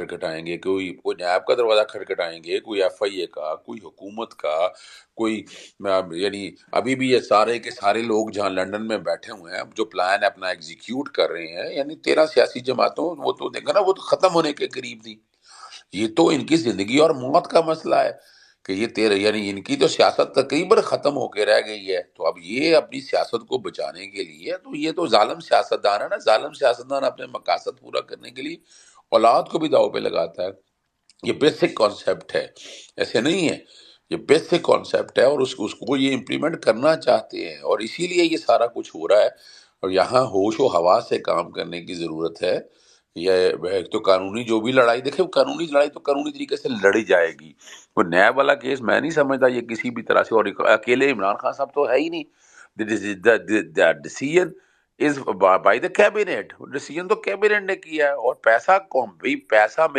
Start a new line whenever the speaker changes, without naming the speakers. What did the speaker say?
کھٹکھٹائیں گے، کوئی کوئی نیب کا دروازہ کھٹکھٹائیں گے، کوئی ایف آئی اے کا، کوئی حکومت کا، کوئی یعنی ابھی بھی یہ سارے کے سارے لوگ جہاں لنڈن میں بیٹھے ہوئے ہیں جو پلان اپنا ایگزیکیوٹ کر رہے ہیں، یعنی 13 سیاسی جماعتوں، وہ تو دیکھا نا، وہ تو ختم ہونے کے قریب تھی. یہ تو ان کی زندگی اور موت کا مسئلہ ہے کہ یہ یعنی ان کی تو سیاست تقریباً ختم ہو کے رہ گئی ہے. تو اب یہ اپنی سیاست کو بچانے کے لیے، تو یہ تو ظالم سیاستدان ہے نا. ظالم سیاستدان اپنے مقاصد پورا کرنے کے لیے اولاد کو بھی داؤ پہ لگاتا ہے. یہ بیسک کانسیپٹ ہے، ایسے نہیں ہے. یہ بیسک کانسیپٹ ہے، اور اس کو یہ امپلیمنٹ کرنا چاہتے ہیں، اور اسی لیے یہ سارا کچھ ہو رہا ہے. اور یہاں ہوش و حواس سے کام کرنے کی ضرورت ہے. یہ ایک تو قانونی جو بھی لڑائی، دیکھیں قانونی لڑائی تو قانونی طریقے سے لڑی جائے گی. وہ نیب والا کیس میں نہیں سمجھتا یہ کسی بھی طرح سے، اور اکیلے عمران خان صاحب تو ہے ہی نہیں. Decision is by the cabinet. Decision تو کیبنٹ نے کیا ہے، اور پیسہ کون، بھائی پیسہ